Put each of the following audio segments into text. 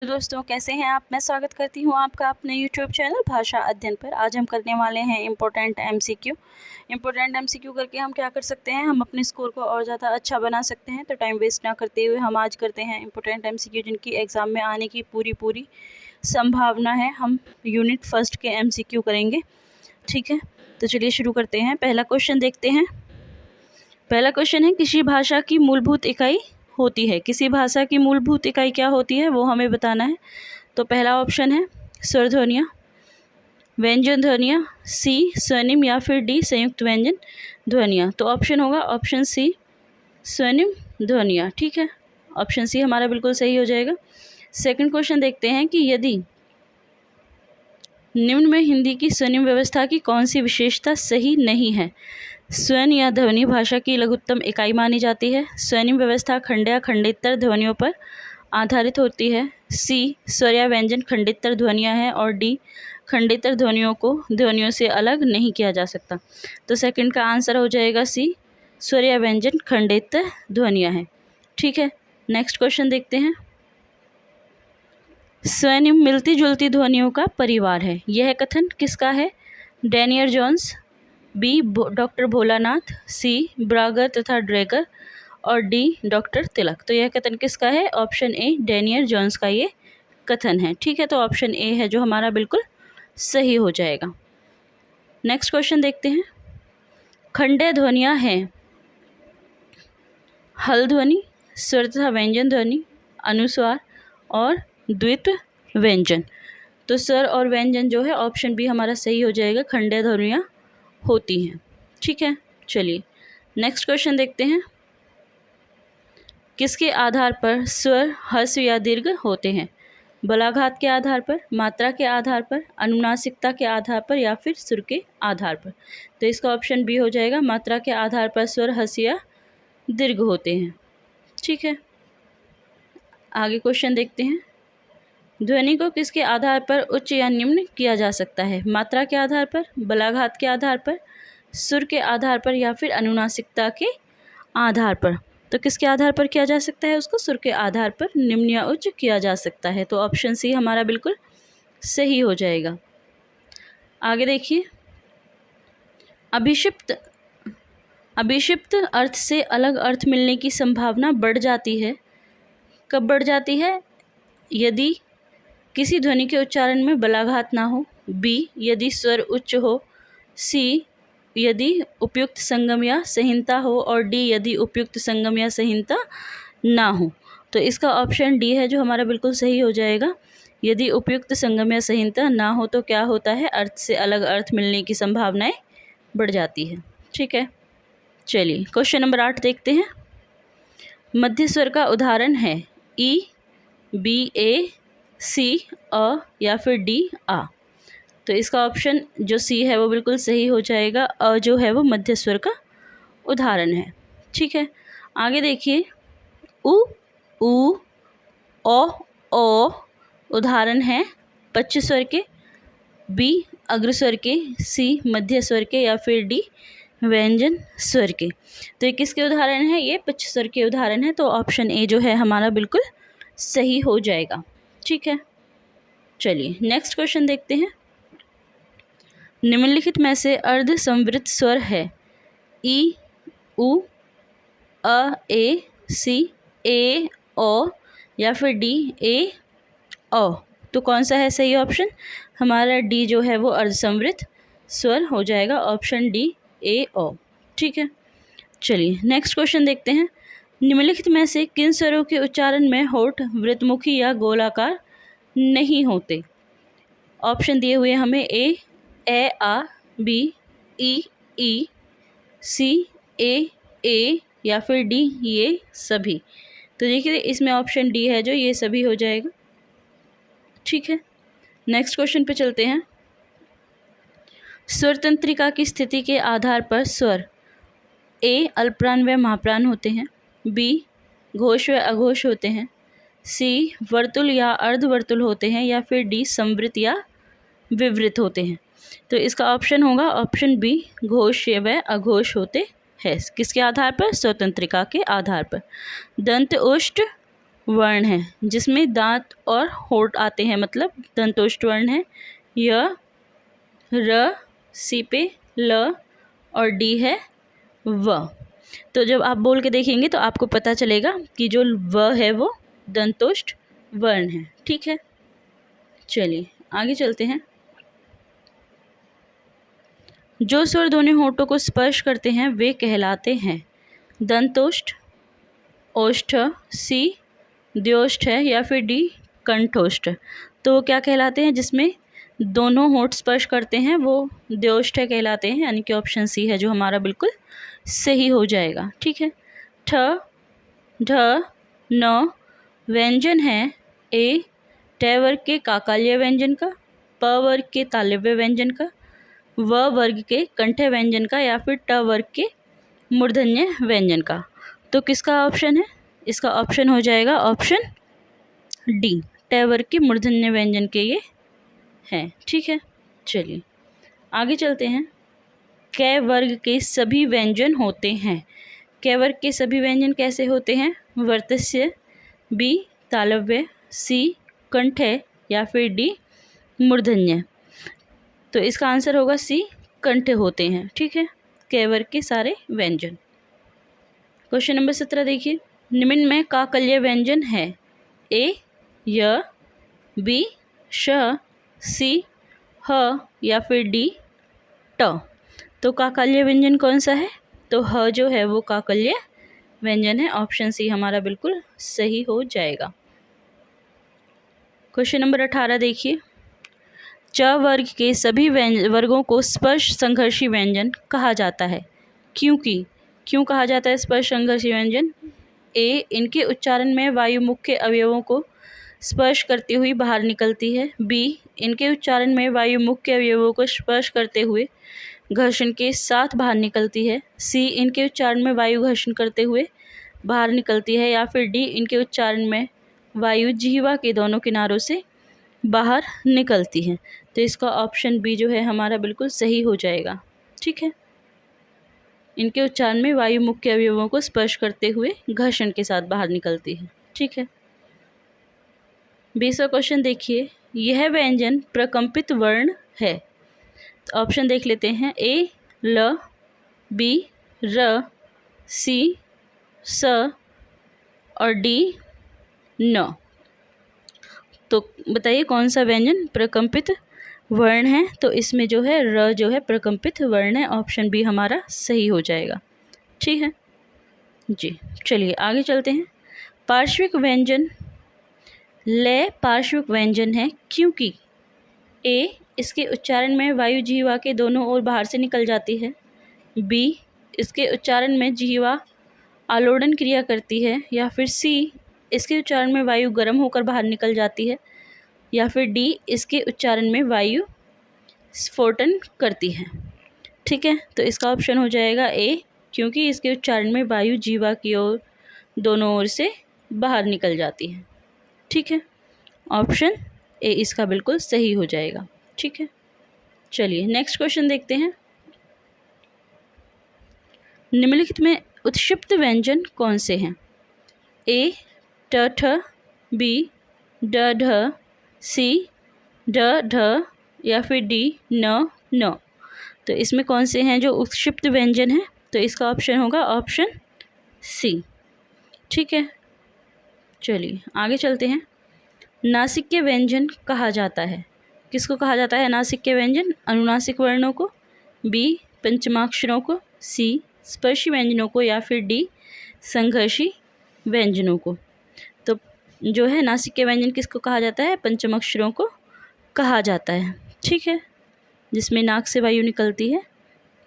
तो दोस्तों कैसे हैं आप। मैं स्वागत करती हूं आपका अपने YouTube चैनल भाषा अध्ययन पर। आज हम करने वाले हैं इम्पोर्टेंट MCQ। इम्पोर्टेंट MCQ करके हम क्या कर सकते हैं, हम अपने स्कोर को और ज़्यादा अच्छा बना सकते हैं। तो टाइम वेस्ट ना करते हुए हम आज करते हैं इम्पोर्टेंट MCQ जिनकी एग्ज़ाम में आने की पूरी संभावना है। हम यूनिट फर्स्ट के MCQ करेंगे, ठीक है। तो चलिए शुरू करते हैं। पहला क्वेश्चन देखते हैं। पहला क्वेश्चन है, किसी भाषा की मूलभूत इकाई होती है। किसी भाषा की मूलभूत इकाई क्या होती है वो हमें बताना है। तो पहला ऑप्शन है स्वर ध्वनियाँ, व्यंजन ध्वनियाँ, सी स्वर्निम या फिर डी संयुक्त व्यंजन ध्वनियाँ। तो ऑप्शन होगा ऑप्शन सी स्वर्निम ध्वनियाँ, ठीक है। ऑप्शन सी हमारा बिल्कुल सही हो जाएगा। सेकंड क्वेश्चन देखते हैं कि यदि निम्न में हिंदी की स्वर्निम व्यवस्था की कौन सी विशेषता सही नहीं है। स्वन या ध्वनि भाषा की लघुत्तम इकाई मानी जाती है। स्वर्निम व्यवस्था खंड या खंडेतर ध्वनियों पर आधारित होती है। सी स्वर या व्यंजन खंडेतर ध्वनियाँ हैं। और डी खंडेतर ध्वनियों को ध्वनियों से अलग नहीं किया जा सकता। तो सेकंड का आंसर हो जाएगा सी स्वर या व्यंजन खंडेतर ध्वनियाँ हैं, ठीक है। नेक्स्ट क्वेश्चन देखते हैं। स्वर्निम मिलती जुलती ध्वनियों का परिवार है। यह कथन किसका है। Daniel Jones, B doctor Bholanath, C ब्रागर तथा ड्रेगर और डी डॉक्टर तिलक। तो यह कथन किसका है। ऑप्शन ए डैनियल जॉन्स का ये कथन है, ठीक है। तो ऑप्शन ए है जो हमारा बिल्कुल सही हो जाएगा। नेक्स्ट क्वेश्चन देखते हैं। खंडे ध्वनियाँ हैं हल ध्वनि, स्वर तथा व्यंजन ध्वनि, अनुस्वार और द्वित्व व्यंजन। तो स्वर और व्यंजन जो है ऑप्शन बी हमारा सही हो जाएगा, खंडे ध्वनियाँ होती हैं, ठीक है। चलिए नेक्स्ट क्वेश्चन देखते हैं। किसके आधार पर स्वर ह्रस्व या दीर्घ होते हैं। बलाघात के आधार पर, मात्रा के आधार पर, अनुनासिकता के आधार पर या फिर सुर के आधार पर। तो इसका ऑप्शन बी हो जाएगा, मात्रा के आधार पर स्वर ह्रस्व या दीर्घ होते हैं, ठीक है। आगे क्वेश्चन देखते हैं। ध्वनि को किसके आधार पर उच्च या निम्न किया जा सकता है। मात्रा के आधार पर, बलाघात के आधार पर, सुर के आधार पर या फिर अनुनासिकता के आधार पर। तो किसके आधार पर किया जा सकता है उसको, सुर के आधार पर निम्न या उच्च किया जा सकता है। तो ऑप्शन सी हमारा बिल्कुल सही हो जाएगा। आगे देखिए। अभिक्षिप्त अर्थ से अलग अर्थ मिलने की संभावना बढ़ जाती है। कब बढ़ जाती है। यदि किसी ध्वनि के उच्चारण में बलाघात ना हो, बी यदि स्वर उच्च हो, सी यदि उपयुक्त संगम या संहिता हो और डी यदि उपयुक्त संगम या संहिता ना हो। तो इसका ऑप्शन डी है जो हमारा बिल्कुल सही हो जाएगा। यदि उपयुक्त संगम या संहिता ना हो तो क्या होता है, अर्थ से अलग अर्थ मिलने की संभावनाएं बढ़ जाती है, ठीक है। चलिए क्वेश्चन नंबर 8 देखते हैं। मध्य स्वर का उदाहरण है ई, बी, ए, सी, अ या फिर डी आ। तो इसका ऑप्शन जो सी है वो बिल्कुल सही हो जाएगा। अ जो है वो मध्य स्वर का उदाहरण है, ठीक है। आगे देखिए। उ, ऊ, ओ उदाहरण है पच्च स्वर के, बी अग्र स्वर के, सी मध्य स्वर के या फिर डी व्यंजन स्वर के। तो ये किसके उदाहरण है, ये पच्च स्वर के उदाहरण है। तो ऑप्शन ए जो है हमारा बिल्कुल सही हो जाएगा, ठीक है। चलिए नेक्स्ट क्वेश्चन देखते हैं। निम्नलिखित में से अर्ध संवृत स्वर है ई, उ, अ, ए, सी, ए, ओ या फिर डी ए, ओ। तो कौन सा है सही ऑप्शन, हमारा डी जो है वो अर्ध संवृत स्वर हो जाएगा, ऑप्शन डी ए, ओ, ठीक है। चलिए नेक्स्ट क्वेश्चन देखते हैं। निम्नलिखित में से किन स्वरों के उच्चारण में होठ वृत्तमुखी या गोलाकार नहीं होते। ऑप्शन दिए हुए हमें ए आ, बी ई, सी ए या फिर डी ये सभी। तो देखिए इसमें ऑप्शन डी है जो ये सभी हो जाएगा, ठीक है। नेक्स्ट क्वेश्चन पे चलते हैं। स्वर तंत्रिका की स्थिति के आधार पर स्वर ए अल्पप्राण व महाप्राण होते हैं, बी घोष व अघोष होते हैं, सी वर्तुल या अर्धवर्तुल होते हैं या फिर डी संवृत या विवृत होते हैं। तो इसका ऑप्शन होगा ऑप्शन बी घोष व अघोष होते हैं। किसके आधार पर, स्वतंत्रिका के आधार पर। दंत ओष्ठ, वर्ण है जिसमें दांत और होंठ आते हैं, मतलब दंतोष्ठ वर्ण है। य, र, सी पे ल और डी है व। तो जब आप बोल के देखेंगे तो आपको पता चलेगा कि जो व है वो दंतोष्ठ वर्ण है। ठीक है, चलिए आगे चलते हैं। जो स्वर दोनों होठों को स्पर्श करते हैं वे कहलाते हैं दंतोष्ठ, ओष्ठ, सी द्योष्ठ है या फिर डी कंठोष्ठ। तो वो क्या कहलाते हैं? जिसमें दोनों होंठ स्पर्श करते हैं वो द्योष्ठ कहलाते हैं, यानी कि ऑप्शन सी है जो हमारा बिल्कुल सही हो जाएगा। ठीक है, ठ, ढ, न व्यंजन है ए ट वर्ग के काकाल्य व्यंजन का, प वर्ग के तालव्य व्यंजन का, व वर्ग के कंठ्य व्यंजन का या फिर ट वर्ग के मूर्धन्य व्यंजन का। तो किसका ऑप्शन है? इसका ऑप्शन हो जाएगा ऑप्शन डी, ट वर्ग के मूर्धन्य व्यंजन के ये हैं। ठीक है, चलिए आगे चलते हैं। क वर्ग के सभी व्यंजन होते हैं। क वर्ग के सभी व्यंजन कैसे होते हैं? वर्तस्य, बी तालव्य, सी कंठ्य या फिर डी मूर्धन्य। तो इसका आंसर होगा सी, कंठ्य होते हैं। ठीक है, क वर्ग के सारे व्यंजन। क्वेश्चन नंबर 17 देखिए, निम्न में काकल्य व्यंजन है ए य, बी श, सी ह या फिर डी ट। तो काकल्य व्यंजन कौन सा है? तो ह जो है वो काकल्य व्यंजन है। ऑप्शन सी हमारा बिल्कुल सही हो जाएगा। क्वेश्चन नंबर 18 देखिए, च वर्ग के सभी वर्गों को स्पर्श संघर्षी व्यंजन कहा जाता है क्योंकि, क्यों कहा जाता है स्पर्श संघर्षी व्यंजन? ए इनके उच्चारण में वायु मुख्य अवयवों को स्पर्श करती हुई बाहर निकलती है, बी इनके उच्चारण में वायु मुख्य अवयवों को स्पर्श करते हुए घर्षण के साथ बाहर निकलती है, सी इनके उच्चारण में वायु घर्षण करते हुए बाहर निकलती है या फिर डी इनके उच्चारण में वायु जिह्वा के दोनों किनारों से बाहर निकलती है। तो इसका ऑप्शन बी जो है हमारा बिल्कुल सही हो जाएगा। ठीक है, इनके उच्चारण में वायु मुख्य अवयवों को स्पर्श करते हुए घर्षण के साथ बाहर निकलती है। ठीक है, 20वां क्वेश्चन देखिए, यह व्यंजन प्रकंपित वर्ण है। तो ऑप्शन देख लेते हैं, ए ल, बी र, सी स और डी न। तो बताइए कौन सा व्यंजन प्रकंपित वर्ण है? तो इसमें जो है र जो है प्रकंपित वर्ण है। ऑप्शन बी हमारा सही हो जाएगा। ठीक है जी, चलिए आगे चलते हैं। पार्श्विक व्यंजन लय पार्श्विक व्यंजन है क्योंकि ए इसके उच्चारण में वायु जिह्वा के दोनों ओर बाहर से निकल जाती है, बी इसके उच्चारण में जिह्वा आलोड़न क्रिया करती है या फिर सी इसके उच्चारण में वायु गर्म होकर बाहर निकल जाती है या फिर डी इसके उच्चारण में वायु स्फोटन करती है। ठीक है, तो इसका ऑप्शन हो जाएगा ए, क्योंकि इसके उच्चारण में वायु जिह्वा की ओर दोनों ओर से बाहर निकल जाती है। ठीक है, ऑप्शन ए इसका बिल्कुल सही हो जाएगा। ठीक है, चलिए नेक्स्ट क्वेश्चन देखते हैं। निम्नलिखित में उत्क्षिप्त व्यंजन कौन से हैं? ए ट ठ, बी ड ढ, सी ड ढ या फिर डी न न। तो इसमें कौन से हैं जो उत्क्षिप्त व्यंजन हैं? तो इसका ऑप्शन होगा ऑप्शन सी। ठीक है, चलिए आगे चलते हैं। नासिक्य व्यंजन कहा जाता है, किसको कहा जाता है नासिक्य व्यंजन? अनुनासिक वर्णों को, बी पंचमाक्षरों को, सी स्पर्शी व्यंजनों को या फिर डी संघर्षी व्यंजनों को। तो जो है नासिक्य व्यंजन किसको कहा जाता है? पंचमाक्षरों को कहा जाता है। ठीक है, जिसमें नाक से वायु निकलती है।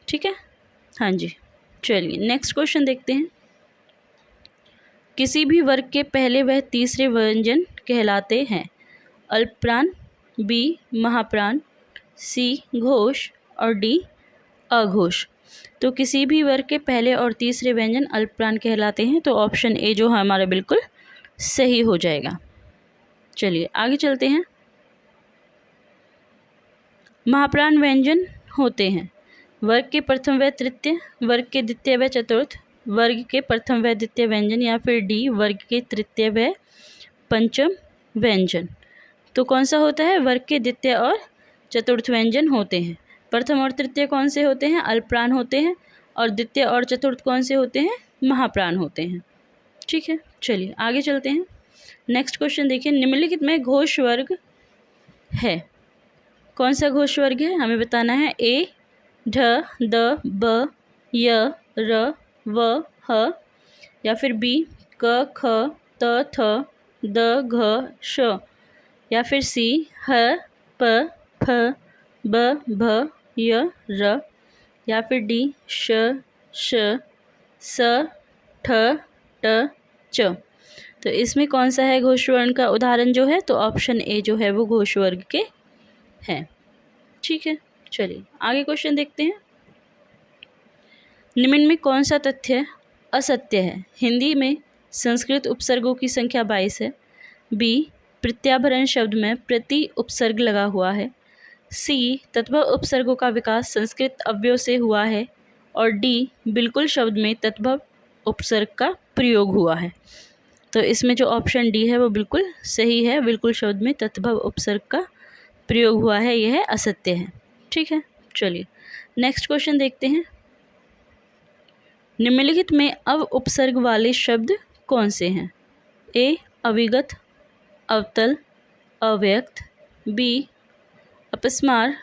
ठीक है, हाँ जी, चलिए नेक्स्ट क्वेश्चन देखते हैं। किसी भी वर्ग के पहले व तीसरे व्यंजन कहलाते हैं अल्पप्राण, बी महाप्राण, सी घोष और डी अघोष। तो किसी भी वर्ग के पहले और तीसरे व्यंजन अल्पप्राण कहलाते हैं। तो ऑप्शन ए जो हमारा बिल्कुल सही हो जाएगा। चलिए आगे चलते हैं। महाप्राण व्यंजन होते हैं वर्ग के प्रथम व तृतीय, वर्ग के द्वितीय व चतुर्थ, वर्ग के प्रथम व द्वितीय व्यंजन या फिर डी वर्ग के तृतीय व पंचम व्यंजन। तो कौन सा होता है? वर्ग के द्वितीय और चतुर्थ व्यंजन होते हैं। प्रथम और तृतीय कौन से होते हैं? अल्पप्राण होते हैं। और द्वितीय और चतुर्थ कौन से होते हैं? महाप्राण होते हैं। ठीक है, चलिए आगे चलते हैं। नेक्स्ट क्वेश्चन देखिए, निम्नलिखित में घोष वर्ग है। कौन सा घोष वर्ग है? हमें बताना है। ए ढ द ब य र व ह, या फिर बी क ख त थ द घ श, या फिर सी ह प फ ब भ य र, या फिर डी श श स ठ ट च। तो इसमें कौन सा है घोष वर्ण का उदाहरण जो है? तो ऑप्शन ए जो है वो घोष वर्ग के है। ठीक है, चलिए आगे क्वेश्चन देखते हैं। निम्न में कौन सा तथ्य असत्य है? हिंदी में संस्कृत उपसर्गों की संख्या 22 है। बी प्रत्याभरण शब्द में प्रति उपसर्ग लगा हुआ है। सी तत्भव उपसर्गों का विकास संस्कृत अव्यय से हुआ है। और डी बिल्कुल शब्द में तत्भव उपसर्ग का प्रयोग हुआ है। तो इसमें जो ऑप्शन डी है वो बिल्कुल सही है। बिल्कुल शब्द में तत्भव उपसर्ग का प्रयोग हुआ है, यह असत्य है। ठीक है, चलिए नेक्स्ट क्वेश्चन देखते हैं। निम्नलिखित में अव उपसर्ग वाले शब्द कौन से हैं? ए अविगत, अवतल, अव्यक्त। बी अपस्मार,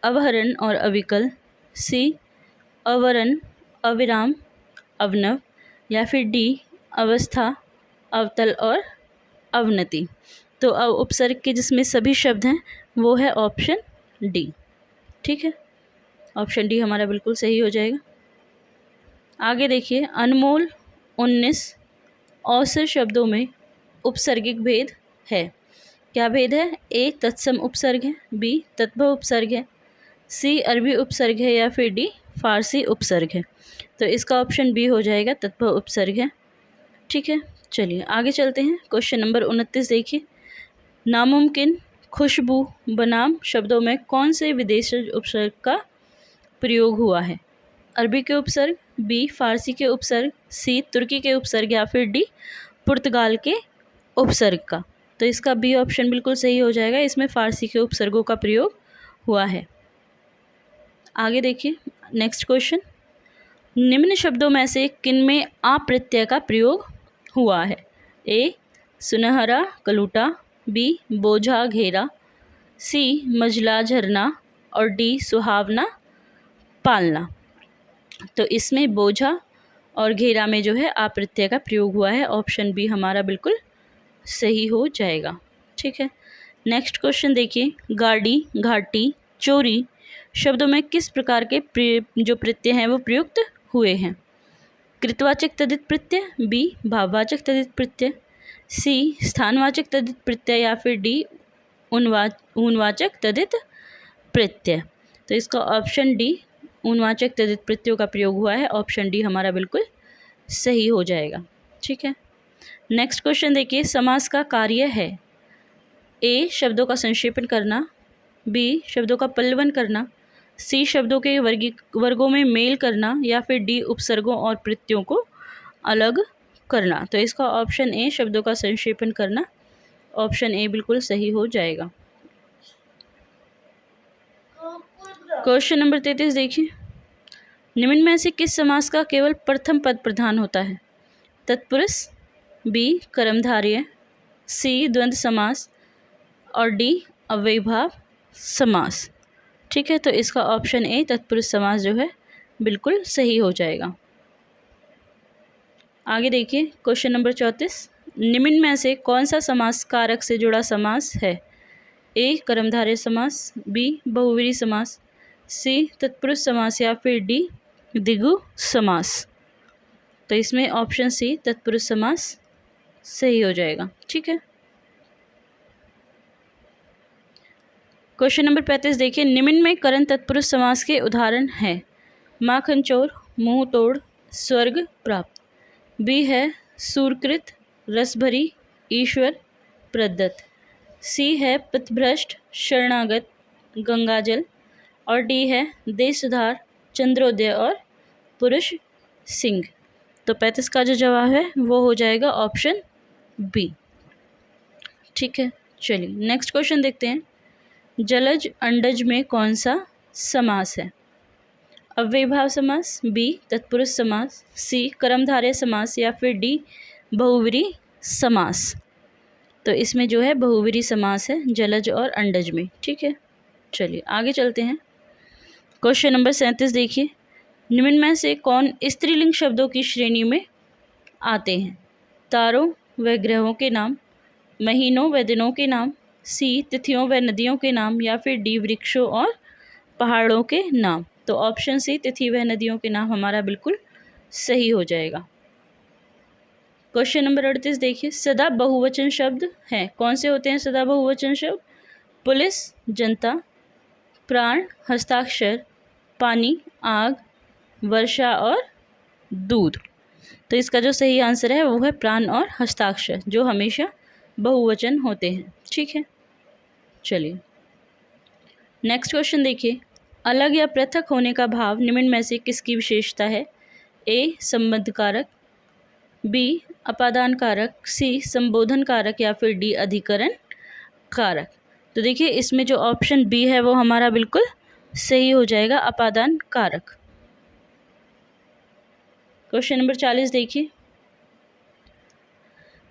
अवहरण और अविकल। सी अवरण, अविराम, अवनव, या फिर डी अवस्था, अवतल और अवनति। तो अव उपसर्ग के जिसमें सभी शब्द हैं वो है ऑप्शन डी। ठीक है, ऑप्शन डी हमारा बिल्कुल सही हो जाएगा। आगे देखिए, अनमोल 19 औसत शब्दों में उपसर्गिक भेद है। क्या भेद है? ए तत्सम उपसर्ग है, बी तत्भव उपसर्ग है, सी अरबी उपसर्ग है, या फिर डी फारसी उपसर्ग है। तो इसका ऑप्शन बी हो जाएगा, तत्भव उपसर्ग है। ठीक है, चलिए आगे चलते हैं। क्वेश्चन नंबर 29 देखिए, नामुमकिन, खुशबू बनाम शब्दों में कौन से विदेशी उपसर्ग का प्रयोग हुआ है? अरबी के उपसर्ग, बी फारसी के उपसर्ग, सी तुर्की के उपसर्ग, या फिर डी पुर्तगाल के उपसर्ग का। तो इसका बी ऑप्शन बिल्कुल सही हो जाएगा। इसमें फारसी के उपसर्गों का प्रयोग हुआ है। आगे देखिए नेक्स्ट क्वेश्चन, निम्न शब्दों में से किनमें आ प्रत्यय का प्रयोग हुआ है? ए सुनहरा कलूटा, बी बोझा घेरा, सी मझला झरना, और डी सुहावना पालना। तो इसमें बोझा और घेरा में जो है आ प्रत्यय का प्रयोग हुआ है। ऑप्शन बी हमारा बिल्कुल सही हो जाएगा। ठीक है, नेक्स्ट क्वेश्चन देखिए, गाड़ी, घाटी, चोरी शब्दों में किस प्रकार के जो प्रत्यय हैं वो प्रयुक्त हुए हैं? कृतवाचक तद्धित प्रत्यय, बी भाववाचक तद्धित प्रत्यय, सी स्थानवाचक तद्धित प्रत्यय, या फिर डी ऊनवाचक तद्धित प्रत्यय। तो इसका ऑप्शन डी ऊनवाचक तद्धित प्रत्ययों का प्रयोग हुआ है। ऑप्शन डी हमारा बिल्कुल सही हो जाएगा। ठीक है, नेक्स्ट क्वेश्चन देखिए, समास का कार्य है। ए शब्दों का संक्षेपण करना, बी शब्दों का पल्लवन करना, सी शब्दों के वर्गों में मेल करना, या फिर डी उपसर्गों और प्रत्ययों को अलग करना। तो इसका ऑप्शन ए शब्दों का संक्षेपण करना, ऑप्शन ए बिल्कुल सही हो जाएगा। क्वेश्चन नंबर 33 देखिए, निम्न में से किस समास का केवल प्रथम पद प्रधान होता है? तत्पुरुष, बी कर्मधारय, सी द्वंद्व समास, और डी अव्ययीभाव समास। ठीक है, तो इसका ऑप्शन ए तत्पुरुष समास जो है बिल्कुल सही हो जाएगा। आगे देखिए क्वेश्चन नंबर 34, निम्न में से कौन सा समास कारक से जुड़ा समास है? ए कर्मधारय समास, बी बहुव्रीहि समास, सी तत्पुरुष समास, या फिर डी द्विगु समास। तो इसमें ऑप्शन सी तत्पुरुष समास सही हो जाएगा। ठीक है, क्वेश्चन नंबर 35 देखिए, निम्न में करण तत्पुरुष समास के उदाहरण हैं। माखन चोर, मुंह तोड़, स्वर्ग प्राप्त। बी है सूरकृत, रसभरी, ईश्वर प्रदत्त। सी है पथभ्रष्ट, शरणागत, गंगाजल, और डी है देश सुधार, चंद्रोदय और पुरुष सिंह। तो 35 का जो जवाब है वो हो जाएगा ऑप्शन बी। ठीक है, चलिए नेक्स्ट क्वेश्चन देखते हैं। जलज अंडज में कौन सा समास है? अव्ययीभाव समास, बी तत्पुरुष समास, सी कर्मधारय समास या फिर डी बहुव्रीहि समास। तो इसमें जो है बहुव्रीहि समास है जलज और अंडज में। ठीक है, चलिए आगे चलते हैं। क्वेश्चन नंबर 37 देखिए। निम्न में से कौन स्त्रीलिंग शब्दों की श्रेणी में आते हैं? तारों व ग्रहों के नाम, महीनों व दिनों के नाम, सी तिथियों व नदियों के नाम या फिर डी वृक्षों और पहाड़ों के नाम। तो ऑप्शन सी तिथि व नदियों के नाम हमारा बिल्कुल सही हो जाएगा। क्वेश्चन नंबर 38 देखिए। सदा बहुवचन शब्द हैं, कौन से होते हैं सदा बहुवचन शब्द? पुलिस, जनता, प्राण, हस्ताक्षर, पानी, आग, वर्षा और दूध। तो इसका जो सही आंसर है वो है प्राण और हस्ताक्षर, जो हमेशा बहुवचन होते हैं। ठीक है, चलिए नेक्स्ट क्वेश्चन देखिए। अलग या पृथक होने का भाव निम्न में से किसकी विशेषता है? ए संबंध कारक, बी अपादान कारक, सी संबोधन कारक या फिर डी अधिकरण कारक। तो देखिए इसमें जो ऑप्शन बी है वो हमारा बिल्कुल सही हो जाएगा, अपादान कारक। क्वेश्चन नंबर 40 देखिए।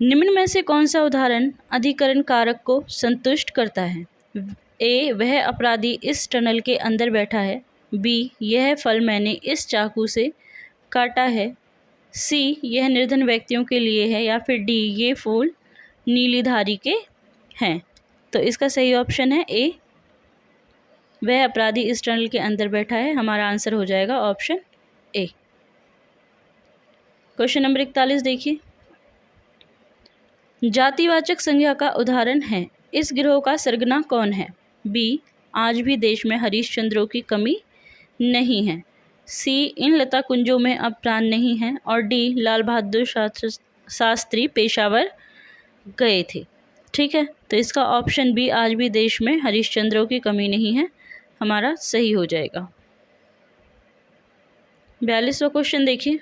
निम्न में से कौन सा उदाहरण अधिकरण कारक को संतुष्ट करता है? ए वह अपराधी इस टनल के अंदर बैठा है, बी यह फल मैंने इस चाकू से काटा है, सी यह निर्धन व्यक्तियों के लिए है या फिर डी ये फूल नीलीधारी के हैं। तो इसका सही ऑप्शन है ए वह अपराधी इस टनल के अंदर बैठा है। हमारा आंसर हो जाएगा ऑप्शन ए। क्वेश्चन नंबर 41 देखिए। जातिवाचक संज्ञा का उदाहरण है, इस गिरोह का सरगना कौन है? बी आज भी देश में हरिश्चंद्रों की कमी नहीं है, सी इन लता कुंजों में अब प्राण नहीं है और डी लाल बहादुर शास्त्री पेशावर गए थे। ठीक है, तो इसका ऑप्शन बी आज भी देश में हरिश्चंद्रों की कमी नहीं है हमारा सही हो जाएगा। 42वां क्वेश्चन देखिए।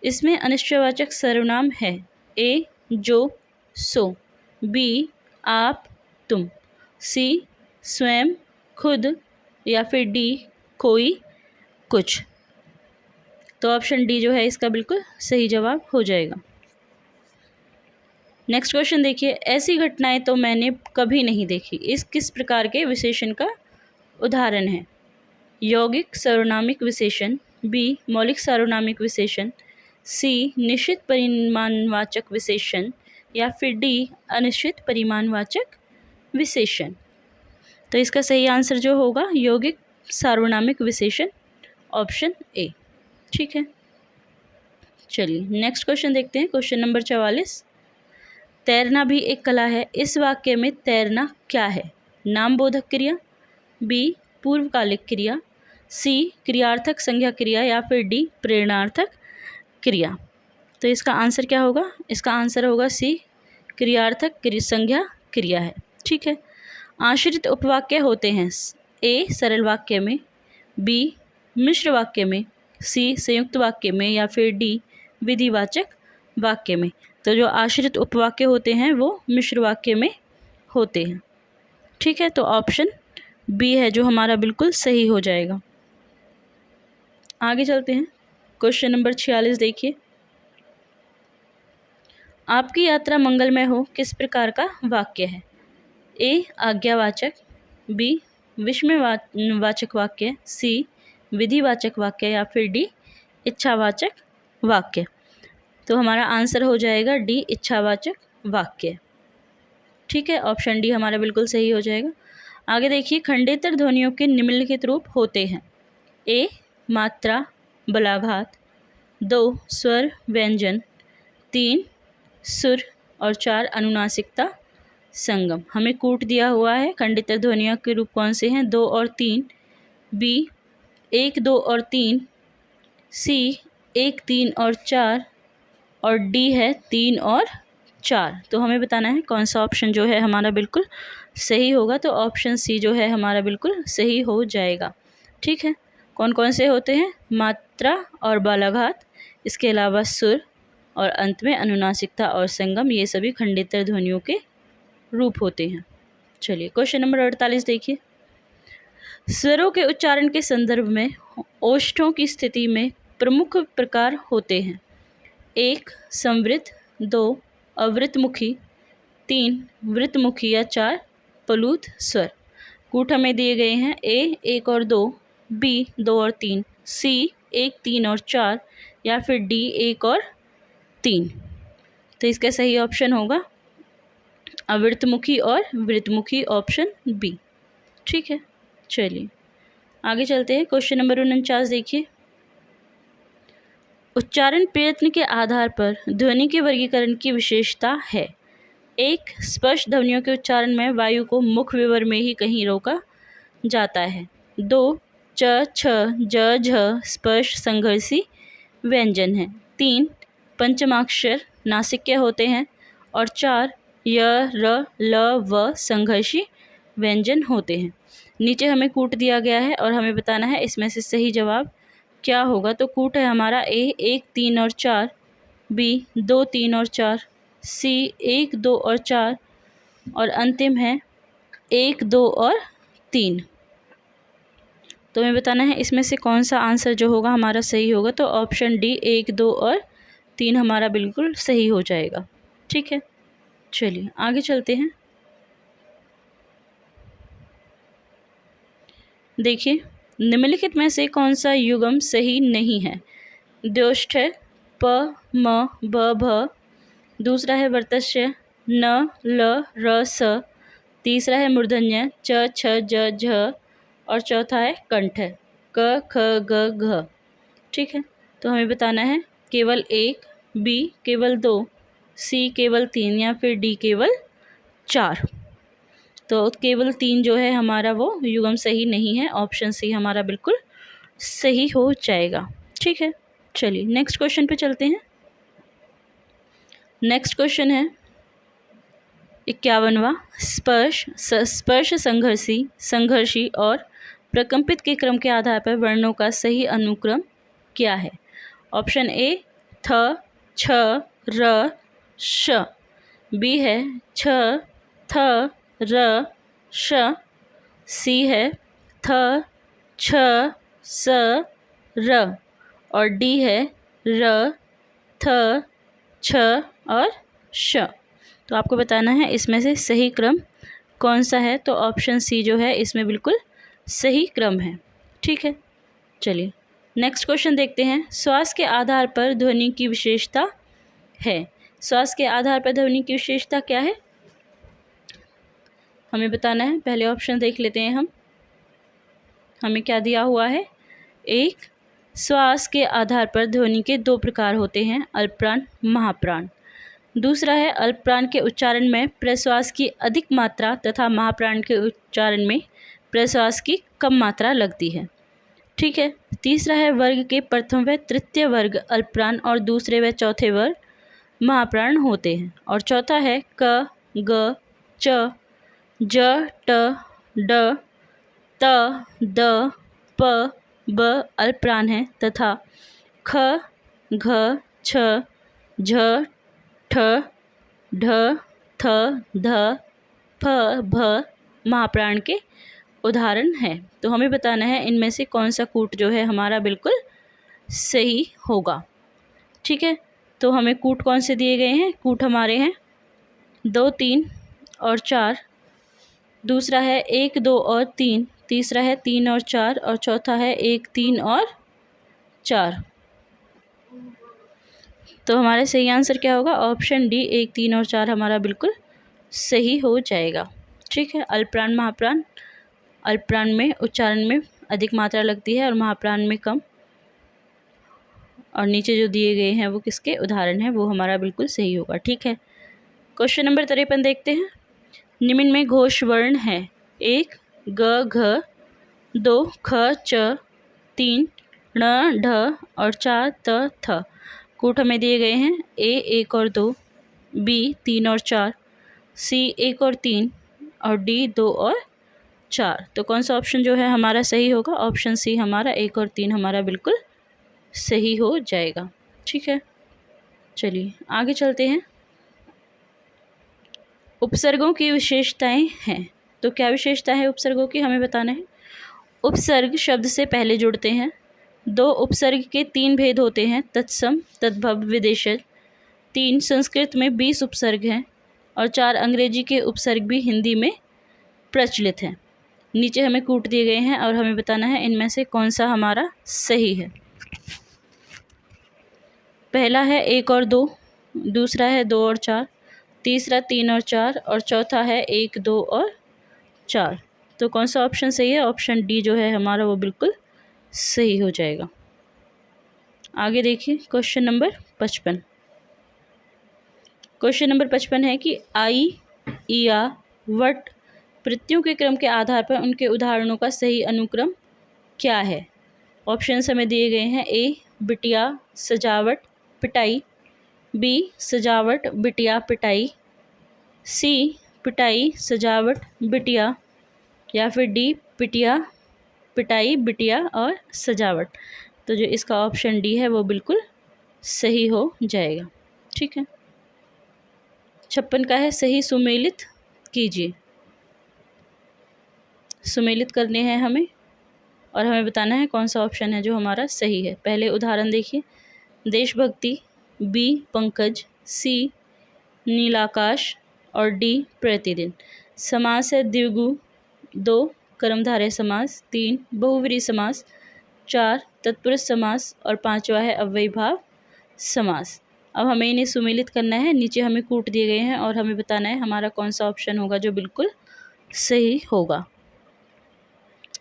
इसमें अनिश्चयवाचक सर्वनाम है, ए जो सो, बी आप तुम, सी स्वयं खुद या फिर डी कोई कुछ। तो ऑप्शन डी जो है इसका बिल्कुल सही जवाब हो जाएगा। नेक्स्ट क्वेश्चन देखिए। ऐसी घटनाएं तो मैंने कभी नहीं देखी, इस किस प्रकार के विशेषण का उदाहरण है? यौगिक सार्वनामिक विशेषण, बी मौलिक सार्वनामिक विशेषण, सी निश्चित परिमाणवाचक विशेषण या फिर डी अनिश्चित परिमाणवाचक विशेषण। तो इसका सही आंसर जो होगा यौगिक सार्वनामिक विशेषण, ऑप्शन ए। ठीक है, चलिए नेक्स्ट क्वेश्चन देखते हैं। Question number 44। तैरना भी एक कला है, इस वाक्य में तैरना क्या है? नामबोधक क्रिया, बी पूर्वकालिक क्रिया, सी क्रियार्थक संज्ञा क्रिया या फिर डी प्रेरणार्थक क्रिया। तो इसका आंसर क्या होगा? इसका आंसर होगा सी क्रियार्थक संज्ञा क्रिया है। ठीक है, आश्रित उपवाक्य होते हैं, ए सरल वाक्य में, बी मिश्र वाक्य में, सी संयुक्त वाक्य में या फिर डी विधिवाचक वाक्य में। तो जो आश्रित उपवाक्य होते हैं वो मिश्र वाक्य में होते हैं। ठीक है, तो ऑप्शन बी है जो हमारा बिल्कुल सही हो जाएगा। आगे चलते हैं। क्वेश्चन नंबर 46 देखिए। आपकी यात्रा मंगलमय हो किस प्रकार का वाक्य है? ए आज्ञावाचक, बी विस्मयवाचक वाक्य, सी विधिवाचक वाक्य या फिर डी इच्छावाचक वाक्य। तो हमारा आंसर हो जाएगा डी इच्छावाचक वाक्य। ठीक है, ऑप्शन डी हमारा बिल्कुल सही हो जाएगा। आगे देखिए। खंडेतर ध्वनियों के निम्नलिखित रूप होते हैं, ए मात्रा बलाघात, 2 स्वर व्यंजन, 3 सुर और 4 अनुनासिकता संगम। हमें कूट दिया हुआ है खंडेतर ध्वनियों के रूप कौन से हैं, 2 और 3, बी 1, 2 और 3, सी 1, 3 और 4 और डी है 3 और 4। तो हमें बताना है कौन सा ऑप्शन जो है हमारा बिल्कुल सही होगा। तो ऑप्शन सी जो है हमारा बिल्कुल सही हो जाएगा। ठीक है, कौन कौन से होते हैं? मात्रा और बालाघात, इसके अलावा सुर और अंत में अनुनासिकता और संगम, ये सभी खंडेतर ध्वनियों के रूप होते हैं। चलिए क्वेश्चन नंबर 48 देखिए। स्वरों के उच्चारण के संदर्भ में ओष्ठों की स्थिति में प्रमुख प्रकार होते हैं। 1 संवृत, 2 अवृतमुखी, 3 वृतमुखी या 4 प्लुत स्वर। कूट हमें दिए गए हैं ए 1 और 2, बी 2 और 3, सी 1 3 और 4 या फिर डी 1 और 3। तो इसका सही ऑप्शन होगा अवृतमुखी और वृतमुखी, ऑप्शन बी। ठीक है, चलिए आगे चलते हैं। क्वेश्चन नंबर 49 देखिए। उच्चारण प्रयत्न के आधार पर ध्वनि के वर्गीकरण की विशेषता है। 1 स्पर्श ध्वनियों के उच्चारण में वायु को मुख विवर में ही कहीं रोका जाता है। 2 च छ ज झ स्पर्श संघर्षी व्यंजन है। 3 पंचमाक्षर नासिक्य होते हैं और 4 य र ल व संघर्षी व्यंजन होते हैं। नीचे हमें कूट दिया गया है और हमें बताना है इसमें से सही जवाब क्या होगा। तो कूट है हमारा ए 1 3 और 4, बी 2 3 और 4, सी 1 2 और 4 और अंतिम है 1 2 और 3। तो हमें बताना है इसमें से कौन सा आंसर जो होगा हमारा सही होगा। तो ऑप्शन डी 1 2 और 3 हमारा बिल्कुल सही हो जाएगा। ठीक है, चलिए आगे चलते हैं। देखिए निम्नलिखित में से कौन सा युग्म सही नहीं है। द्योष्ठ है प म ब भ, दूसरा है वर्तस्य न ल र स, तीसरा है मूर्धन्य च छ ज झ और चौथा है कंठ है क ख ग घ। ठीक है, तो हमें बताना है केवल 1, बी केवल 2, सी केवल 3 या फिर डी केवल 4। तो केवल 3 जो है हमारा वो युग्म सही नहीं है, ऑप्शन सी हमारा बिल्कुल सही हो जाएगा। ठीक है, चलिए नेक्स्ट क्वेश्चन पे चलते हैं। नेक्स्ट क्वेश्चन है 51वां। स्पर्श संघर्षी और प्रकंपित के क्रम के आधार पर वर्णों का सही अनुक्रम क्या है। ऑप्शन ए थ छ र श, बी है छ थ र श, सी है थ छ स र और डी है र थ छ और श। तो आपको बताना है इसमें से सही क्रम कौन सा है। तो ऑप्शन सी जो है इसमें बिल्कुल सही क्रम है। ठीक है, चलिए नेक्स्ट क्वेश्चन देखते हैं। श्वास के आधार पर ध्वनि की विशेषता है। श्वास के आधार पर ध्वनि की विशेषता क्या है हमें बताना है। पहले ऑप्शन देख लेते हैं हम। हमें क्या दिया हुआ है। 1 श्वास के आधार पर ध्वनि के 2 प्रकार होते हैं, अल्पप्राण महाप्राण। दूसरा है अल्पप्राण के उच्चारण में प्रश्वास की अधिक मात्रा तथा महाप्राण के उच्चारण में प्रश्वास की कम मात्रा लगती है। ठीक है, तीसरा है वर्ग के प्रथम व तृतीय वर्ग अल्पप्राण और दूसरे व चौथे वर्ग महाप्राण होते हैं। और चौथा है क ग च ज ट ड त द प ब अल्पप्राण है तथा ख घ छ झ ठ ढ थ ध फ भ महाप्राण के उदाहरण हैं। तो हमें बताना है इनमें से कौन सा कूट जो है हमारा बिल्कुल सही होगा। ठीक है, तो हमें कूट कौन से दिए गए हैं। कूट हमारे हैं 2 3 और 4, दूसरा है 1 2 और 3, तीसरा है 3 और 4 और चौथा है 1 3 और 4। तो हमारा सही आंसर क्या होगा। ऑप्शन डी 1 3 और 4 हमारा बिल्कुल सही हो जाएगा। ठीक है, अल्पप्राण महाप्राण, अल्पप्राण में उच्चारण में अधिक मात्रा लगती है और महाप्राण में कम। और नीचे जो दिए गए हैं वो किसके उदाहरण हैं, वो हमारा बिल्कुल सही होगा। ठीक है, क्वेश्चन नंबर 53 देखते हैं। निम्न में घोष वर्ण है। 1 ग घ, 2 ख च, 3 ण ढ और 4 त थ। कूट हमें दिए गए हैं ए 1 और 2, बी 3 और 4, सी 1 और 3 और डी 2 और 4। तो कौन सा ऑप्शन जो है हमारा सही होगा। ऑप्शन सी हमारा 1 और 3 हमारा बिल्कुल सही हो जाएगा। ठीक है, चलिए आगे चलते हैं। उपसर्गों की विशेषताएं हैं। तो क्या विशेषता है उपसर्गों की, हमें बताना है। उपसर्ग शब्द से पहले जुड़ते हैं। 2 उपसर्ग के 3 भेद होते हैं, तत्सम, तद्भव, विदेशज। 3 संस्कृत में 20 उपसर्ग हैं और 4 अंग्रेजी के उपसर्ग भी हिंदी में प्रचलित हैं। नीचे हमें कूट दिए गए हैं और हमें बताना है इनमें से कौन सा हमारा सही है। पहला है 1 और 2, दूसरा है 2 और 4, तीसरा 3 और 4 और चौथा है 1, 2 और 4। तो कौन सा ऑप्शन सही है? ऑप्शन डी जो है हमारा वो बिल्कुल सही हो जाएगा। आगे देखिए क्वेश्चन नंबर 55। क्वेश्चन नंबर 55 है कि आई, या, वट प्रत्ययों के क्रम के आधार पर उनके उदाहरणों का सही अनुक्रम क्या है? ऑप्शंस हमें दिए गए हैं। ए बिटिया, सजावट, पिटाई। बी सजावट, बिटिया, पिटाई। सी पिटाई, सजावट, बिटिया। या फिर डी पिटिया, पिटाई, बिटिया और सजावट। तो जो इसका ऑप्शन डी है वो बिल्कुल सही हो जाएगा। ठीक है। 56 का है सही सुमेलित कीजिए। सुमेलित करने हैं हमें और हमें बताना है कौन सा ऑप्शन है जो हमारा सही है। पहले उदाहरण देखिए। देशभक्ति, बी पंकज, सी नीलाकाश और डी प्रतिदिन। समास है द्विगु, 2 कर्मधारय समास, 3 बहुव्रीहि समास, 4 तत्पुरुष समास और 5वां है अव्ययीभाव समास। अब हमें इन्हें सुमेलित करना है। नीचे हमें कूट दिए गए हैं और हमें बताना है हमारा कौन सा ऑप्शन होगा जो बिल्कुल सही होगा।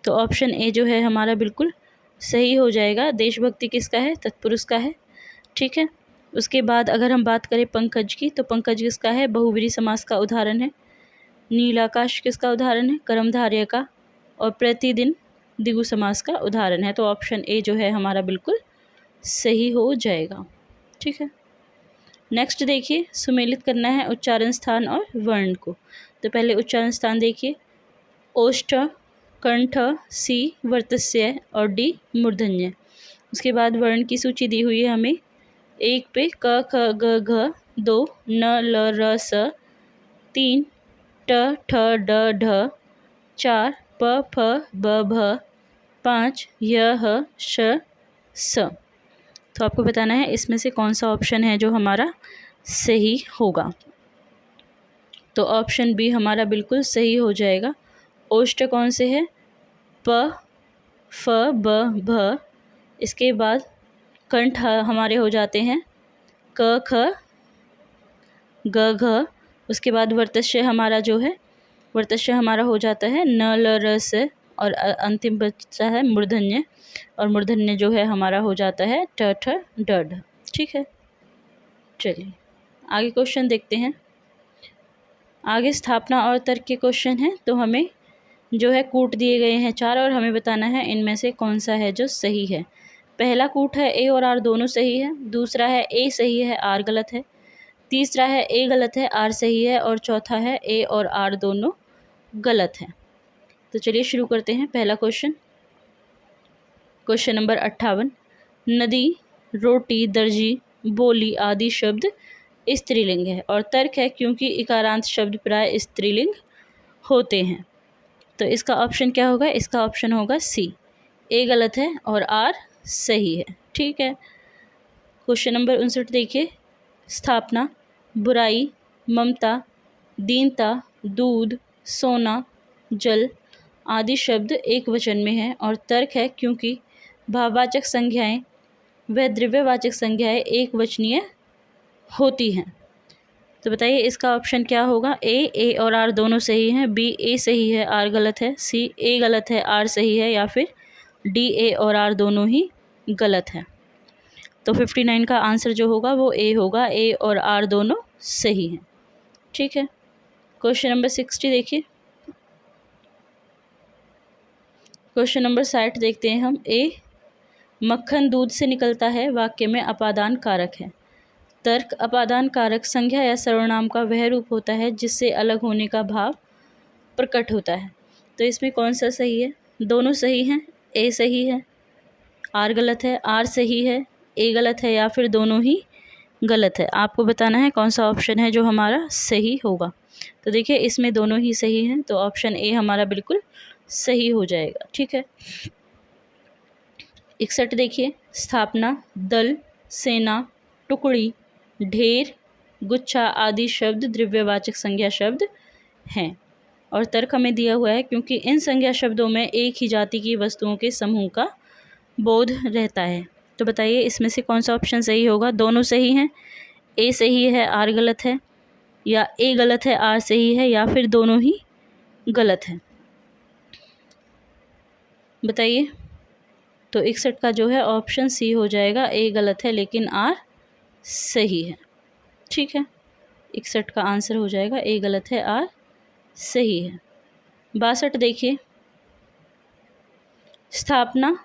तो ऑप्शन ए जो है हमारा बिल्कुल सही हो जाएगा। देशभक्ति किसका है? तत्पुरुष का है। ठीक है। उसके बाद अगर हम बात करें पंकज की, तो पंकज किसका है? बहुव्रीहि समास का उदाहरण है। नीलाकाश किसका उदाहरण है? कर्मधारय का। और प्रतिदिन द्विगु समास का उदाहरण है। तो ऑप्शन ए जो है हमारा बिल्कुल सही हो जाएगा। ठीक है। नेक्स्ट देखिए, सुमेलित करना है उच्चारण स्थान और वर्ण को। तो पहले उच्चारण स्थान देखिए। ओष्ठ, कंठ, सी वर्तस्य और डी मूर्धन्य। उसके बाद वर्ण की सूची दी हुई है हमें। 1 पे क ख ग घ, 2 न ल र स, 3 ट ठ ड ढ, 4 प फ ब भ, 5 य ह श स। तो आपको बताना है इसमें से कौन सा ऑप्शन है जो हमारा सही होगा। तो ऑप्शन बी हमारा बिल्कुल सही हो जाएगा। ओष्ठ कौन से है? प फ ब भ। इसके बाद कंठ हमारे हो जाते हैं क ख ग घ। उसके बाद वर्तस्य हमारा जो है, वर्तस्य हमारा हो जाता है न ल र स और अंतिम बचता है मूर्धन्य। और मूर्धन्य जो है हमारा हो जाता है ट ठ ड ढ। ठीक है। चलिए आगे क्वेश्चन देखते हैं। आगे स्थापना और तर्क के क्वेश्चन हैं। तो हमें जो है कूट दिए गए हैं 4 और हमें बताना है इनमें से कौन सा है जो सही है। पहला कूट है ए और आर दोनों सही है। दूसरा है ए सही है आर गलत है। तीसरा है ए गलत है आर सही है। और चौथा है ए और आर दोनों गलत है। तो चलिए शुरू करते हैं। पहला क्वेश्चन, क्वेश्चन नंबर 58। नदी, रोटी, दर्जी, बोली आदि शब्द स्त्रीलिंग है। और तर्क है क्योंकि इकारांत शब्द प्राय स्त्रीलिंग होते हैं। तो इसका ऑप्शन क्या होगा? इसका ऑप्शन होगा सी, ए गलत है और आर सही है। ठीक है। क्वेश्चन नंबर 59 देखिए। स्थापना, बुराई, ममता, दीनता, दूध, सोना, जल आदि शब्द एक वचन में हैं। और तर्क है क्योंकि भाववाचक संज्ञाएं व द्रव्यवाचक संज्ञाएं एक वचनीय होती हैं। तो बताइए इसका ऑप्शन क्या होगा? ए और आर दोनों सही हैं। बी ए सही है आर गलत है। सी ए गलत है आर सही है। या फिर डी ए और आर दोनों ही गलत है। तो 59 का आंसर जो होगा वो ए होगा। ए और आर दोनों सही हैं। ठीक है। क्वेश्चन नंबर 60 देखिए। क्वेश्चन नंबर 60 देखते हैं हम। ए मक्खन दूध से निकलता है वाक्य में अपादान कारक है। तर्क, अपादान कारक संज्ञा या सर्वनाम का वह रूप होता है जिससे अलग होने का भाव प्रकट होता है। तो इसमें कौन सा सही है? दोनों सही हैं। ए सही है, आर गलत है, आर सही है, ए गलत है, या फिर दोनों ही गलत है। आपको बताना है कौन सा ऑप्शन है जो हमारा सही होगा। तो देखिए इसमें दोनों ही सही हैं, तो ऑप्शन ए हमारा बिल्कुल सही हो जाएगा। ठीक है। 61 देखिए, स्थापना, दल, सेना, टुकड़ी, ढेर, गुच्छा आदि शब्द द्रव्यवाचक संज्ञा शब्द हैं। और तर्क हमें दिया हुआ है क्योंकि इन संज्ञा शब्दों में एक ही जाति की वस्तुओं के समूह का बोध रहता है। तो बताइए इसमें से कौन सा ऑप्शन सही होगा। दोनों सही हैं, ए सही है आर गलत है, या ए गलत है आर सही है, या फिर दोनों ही गलत है। बताइए। तो 61 का जो है ऑप्शन सी हो जाएगा, ए गलत है लेकिन आर सही है। ठीक है, 61 का आंसर हो जाएगा ए गलत है आर सही है। 62 देखिए, स्थापना,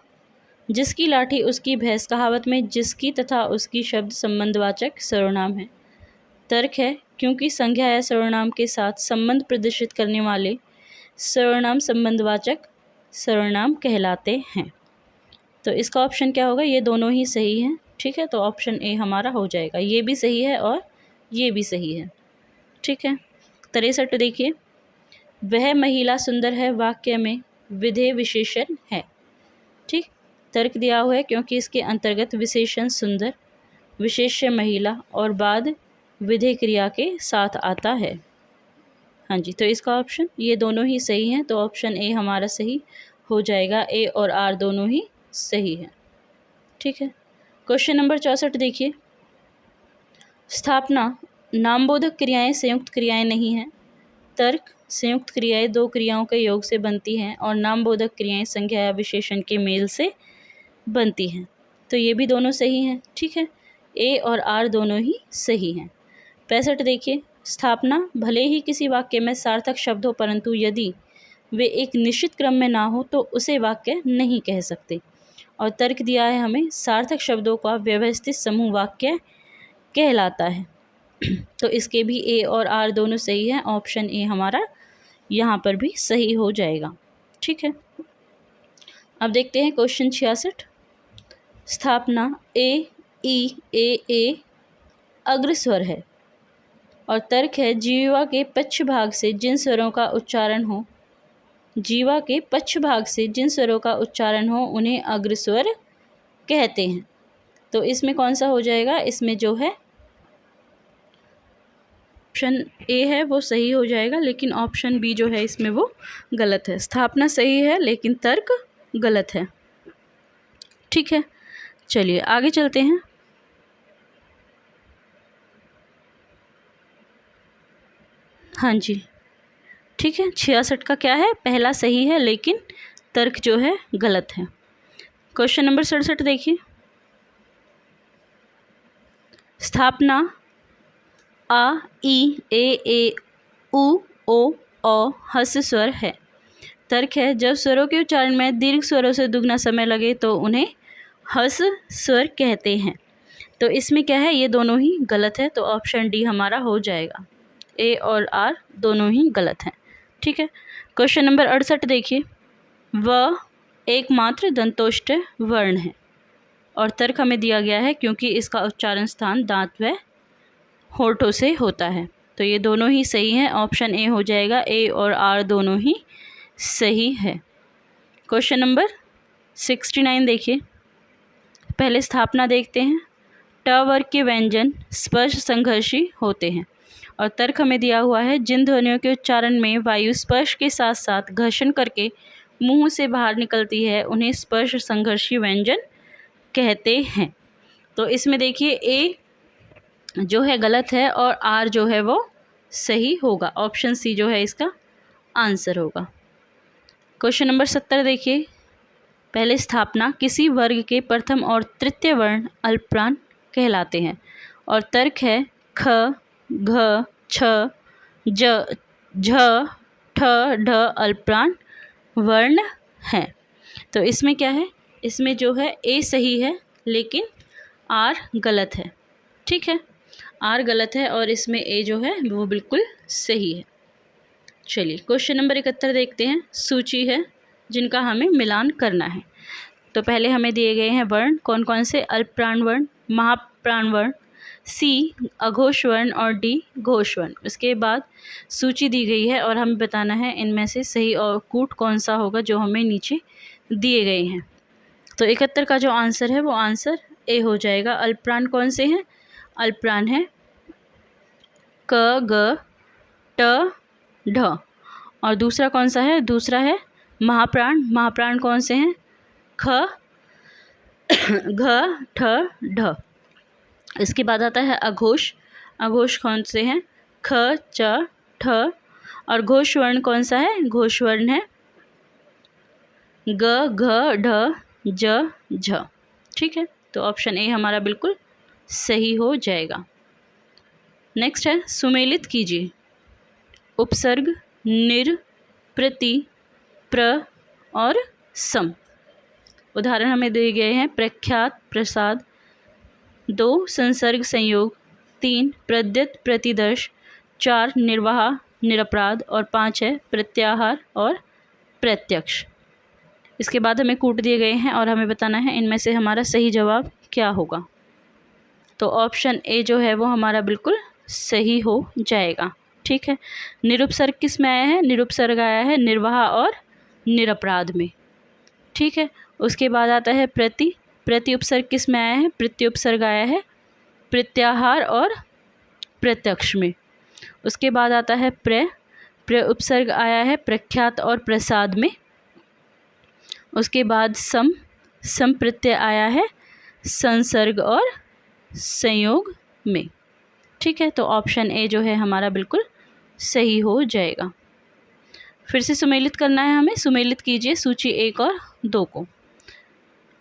जिसकी लाठी उसकी भैंस कहावत में जिसकी तथा उसकी शब्द संबंधवाचक सर्वनाम है। तर्क है क्योंकि संज्ञा या सर्वनाम के साथ संबंध प्रदर्शित करने वाले सर्वनाम संबंधवाचक सर्वनाम कहलाते हैं। तो इसका ऑप्शन क्या होगा, ये दोनों ही सही हैं। ठीक है, तो ऑप्शन ए हमारा हो जाएगा। ये भी सही है और ये भी सही है। ठीक है। 63 देखिए, वह महिला सुंदर है वाक्य में विधेय विशेषण है। ठीक, तर्क दिया हुआ है क्योंकि इसके अंतर्गत विशेषण सुंदर, विशेष्य महिला और बाद विधेय क्रिया के साथ आता है। हाँ जी, तो इसका ऑप्शन ये दोनों ही सही हैं, तो ऑप्शन ए हमारा सही हो जाएगा। ए और आर दोनों ही सही है। ठीक है। क्वेश्चन नंबर 64 देखिए, स्थापना, नामबोधक क्रियाएं संयुक्त क्रियाएं नहीं हैं। तर्क, संयुक्त क्रियाएं दो क्रियाओं के योग से बनती हैं और नामबोधक क्रियाएं संज्ञा या विशेषण के मेल से बनती हैं। तो ये भी दोनों सही हैं। ठीक है, ए और आर दोनों ही सही हैं। 65 देखिए, स्थापना, भले ही किसी वाक्य में सार्थक शब्द हो परंतु यदि वे एक निश्चित क्रम में ना हो तो उसे वाक्य नहीं कह सकते। और तर्क दिया है हमें, सार्थक शब्दों का व्यवस्थित समूह वाक्य कहलाता है। तो इसके भी ए और आर दोनों सही हैं। ऑप्शन ए हमारा यहाँ पर भी सही हो जाएगा। ठीक है। अब देखते हैं क्वेश्चन 66, स्थापना, ए ई ए अग्रस्वर है और तर्क है जीवा के पक्ष भाग से जिन स्वरों का उच्चारण हो, जीवा के पक्ष भाग से जिन स्वरों का उच्चारण हो उन्हें अग्रस्वर कहते हैं। तो इसमें कौन सा हो जाएगा, इसमें जो है ऑप्शन ए है वो सही हो जाएगा, लेकिन ऑप्शन बी जो है इसमें वो गलत है। स्थापना सही है लेकिन तर्क गलत है। ठीक है, चलिए आगे चलते हैं। हाँ जी, ठीक है। 66 का क्या है, पहला सही है लेकिन तर्क जो है गलत है। क्वेश्चन नंबर 67 देखिए, स्थापना, आ ई ए उ ओ औ हस्व स्वर है। तर्क है जब स्वरों के उच्चारण में दीर्घ स्वरों से दुगना समय लगे तो उन्हें हस्व स्वर कहते हैं। तो इसमें क्या है, ये दोनों ही गलत है, तो ऑप्शन डी हमारा हो जाएगा। ए और आर दोनों ही गलत हैं। ठीक है। क्वेश्चन नंबर 68 देखिए, व एकमात्र दंतोष्ट वर्ण है और तर्क हमें दिया गया है क्योंकि इसका उच्चारण स्थान दांत व होठों से होता है। तो ये दोनों ही सही हैं। ऑप्शन ए हो जाएगा। ए और आर दोनों ही सही है। क्वेश्चन नंबर 69 देखिए, पहले स्थापना देखते हैं। ट वर्ग के व्यंजन स्पर्श संघर्षी होते हैं और तर्क हमें दिया हुआ है जिन ध्वनियों के उच्चारण में वायु स्पर्श के साथ साथ घर्षण करके मुंह से बाहर निकलती है उन्हें स्पर्श संघर्षी व्यंजन कहते हैं। तो इसमें देखिए ए जो है गलत है और आर जो है वो सही होगा। ऑप्शन सी जो है इसका आंसर होगा। क्वेश्चन नंबर 70 देखिए, पहले स्थापना, किसी वर्ग के प्रथम और तृतीय वर्ण अल्पप्राण कहलाते हैं और तर्क है ख घ छ ज झ ठ ढ अल्पप्राण वर्ण हैं। तो इसमें क्या है, इसमें जो है ए सही है लेकिन आर गलत है। ठीक है, आर गलत है और इसमें ए जो है वो बिल्कुल सही है। चलिए क्वेश्चन नंबर 71 देखते हैं। सूची है जिनका हमें मिलान करना है। तो पहले हमें दिए गए हैं वर्ण, कौन कौन से, अल्पप्राण वर्ण, महाप्राण वर्ण, सी अघोष वर्ण और डी घोष वर्ण। उसके बाद सूची दी गई है और हमें बताना है इनमें से सही और कूट कौन सा होगा जो हमें नीचे दिए गए हैं। तो 71 का जो आंसर है वो आंसर ए हो जाएगा। अल्पप्राण कौन से हैं? अल्पप्राण है क ग ट ढ। और दूसरा कौन सा है? दूसरा है महाप्राण। महाप्राण कौन से हैं? ख घ ठ ढ। इसके बाद आता है अघोष। अघोष कौन से हैं? ख च ठ। और घोष वर्ण कौन सा है? घोष वर्ण है ग घ ढ ज झ। ठीक है, तो ऑप्शन ए हमारा बिल्कुल सही हो जाएगा। नेक्स्ट है सुमेलित कीजिए उपसर्ग निर, प्रति, प्र और सम। उदाहरण हमें दिए गए हैं प्रख्यात, प्रसाद, 2 संसर्ग संयोग, 3 प्रद्यत, प्रतिदर्श, 4 निर्वाह, निरपराध और 5 है प्रत्याहार और प्रत्यक्ष। इसके बाद हमें कूट दिए गए हैं और हमें बताना है इनमें से हमारा सही जवाब क्या होगा। तो ऑप्शन ए जो है वो हमारा बिल्कुल सही हो जाएगा। ठीक है, निरुपसर्ग किस में आया है? निरुपसर्ग आया है निर्वाह और निरपराध में। ठीक है, उसके बाद आता है प्रति। प्रति उपसर्ग किस में आया है? प्रति उपसर्ग आया है प्रत्याहार और प्रत्यक्ष में। उसके बाद आता है प्र उपसर्ग आया है प्रख्यात और प्रसाद में। उसके बाद सम प्रत्यय आया है संसर्ग और संयोग में। ठीक है, तो ऑप्शन ए जो है हमारा बिल्कुल सही हो जाएगा। फिर से सुमेलित करना है हमें। सुमेलित कीजिए सूची 1 और 2 को।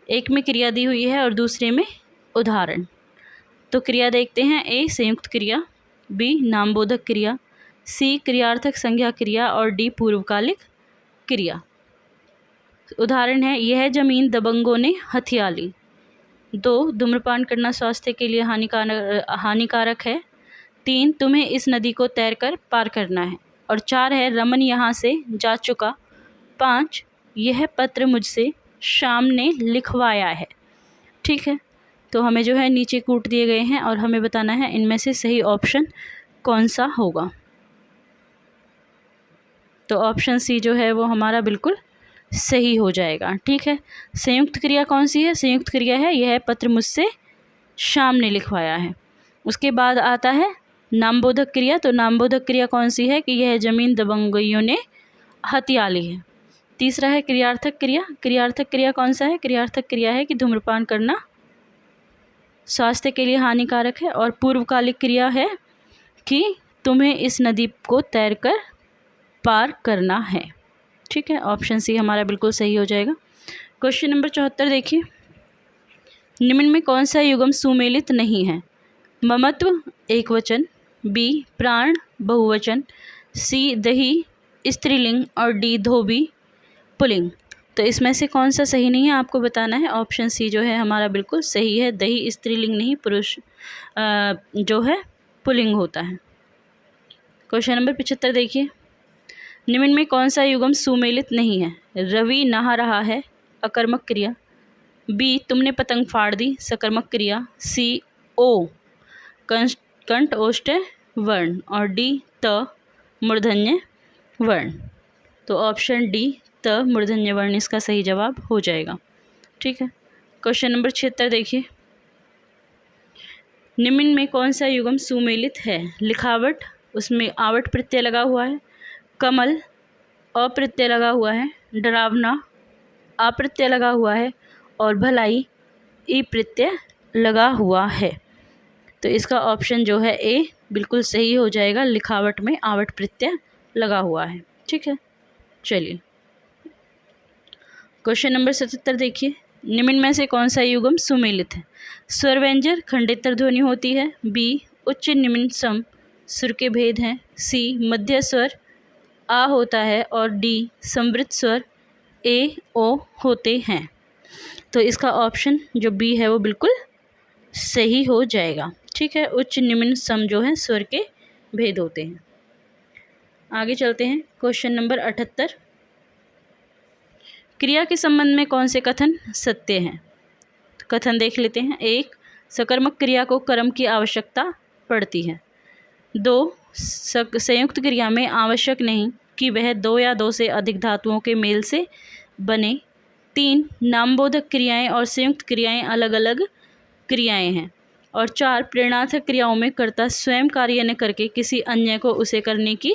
एक में क्रिया दी हुई है और दूसरे में उदाहरण। तो क्रिया देखते हैं। ए संयुक्त क्रिया, बी नामबोधक क्रिया, सी क्रियार्थक संज्ञा क्रिया और डी पूर्वकालिक क्रिया। उदाहरण है यह जमीन दबंगों ने हथिया ली। 2 धूम्रपान करना स्वास्थ्य के लिए हानिकारक है। 3 तुम्हें इस नदी को तैरकर पार करना है। और 4 है रमन यहाँ से जा चुका। 5 यह पत्र मुझसे शाम ने लिखवाया है। ठीक है, तो हमें जो है नीचे कूट दिए गए हैं और हमें बताना है इनमें से सही ऑप्शन कौन सा होगा। तो ऑप्शन सी जो है वो हमारा बिल्कुल सही हो जाएगा। ठीक है, संयुक्त क्रिया कौन सी है? संयुक्त क्रिया है यह पत्र मुझसे शाम ने लिखवाया है। उसके बाद आता है नामबोधक क्रिया। तो नामबोधक क्रिया कौन सी है? कि यह जमीन दबंगइयों ने हथिया ली है। तीसरा है क्रियार्थक क्रिया। क्रियार्थक क्रिया कौन सा है? क्रियार्थक क्रिया है कि धूम्रपान करना स्वास्थ्य के लिए हानिकारक है। और पूर्वकालिक क्रिया है कि तुम्हें इस नदी को तैरकर पार करना है। ठीक है, ऑप्शन सी हमारा बिल्कुल सही हो जाएगा। क्वेश्चन नंबर 74 देखिए। निम्न में कौन सा युग्म सुमेलित नहीं है? ममत्व एकवचन, बी प्राण बहुवचन, सी दही स्त्रीलिंग और डी धोबी पुल्लिंग। तो इसमें से कौन सा सही नहीं है आपको बताना है। ऑप्शन सी जो है हमारा बिल्कुल सही है। दही स्त्रीलिंग नहीं, पुरुष जो है पुल्लिंग होता है। क्वेश्चन नंबर 75 देखिए। निम्न में कौन सा युग्म सुमेलित नहीं है? रवि नहा रहा है अकर्मक क्रिया, बी तुमने पतंग फाड़ दी सकर्मक क्रिया, सी ओ कंठ ओष्ठ वर्ण और डी त मूर्धन्य वर्ण। तो ऑप्शन डी त मूर्धन्य वर्ण इसका सही जवाब हो जाएगा। ठीक है, क्वेश्चन नंबर 76 देखिए। निम्न में कौन सा युग्म सुमेलित है? लिखावट, उसमें आवट प्रत्यय लगा हुआ है। कमल अप्रत्यय लगा हुआ है। डरावना अप्रत्यय लगा हुआ है। और भलाई ई प्रत्यय लगा हुआ है। तो इसका ऑप्शन जो है ए बिल्कुल सही हो जाएगा। लिखावट में आवट प्रत्यय लगा हुआ है। ठीक है, चलिए क्वेश्चन नंबर 77 देखिए। निम्न में से कौन सा युग्म सुमेलित है? स्वर व्यंजन खंडेतर ध्वनि होती है, बी उच्च निम्न सम सुर के भेद हैं, सी मध्य स्वर आ होता है और डी समवृत स्वर ए ओ होते हैं। तो इसका ऑप्शन जो बी है वो बिल्कुल सही हो जाएगा। ठीक है, उच्च निम्न सम जो है स्वर के भेद होते हैं। आगे चलते हैं। Question number 78। क्रिया के संबंध में कौन से कथन सत्य हैं? तो कथन देख लेते हैं। 1 सकर्मक क्रिया को कर्म की आवश्यकता पड़ती है। 2 संयुक्त क्रिया में आवश्यक नहीं कि वह 2 या 2 से अधिक धातुओं के मेल से बने। 3 नामबोधक क्रियाएं और संयुक्त क्रियाएं अलग अलग क्रियाएं हैं। और 4 प्रेरणार्थक क्रियाओं में कर्ता स्वयं कार्य न करके किसी अन्य को उसे करने की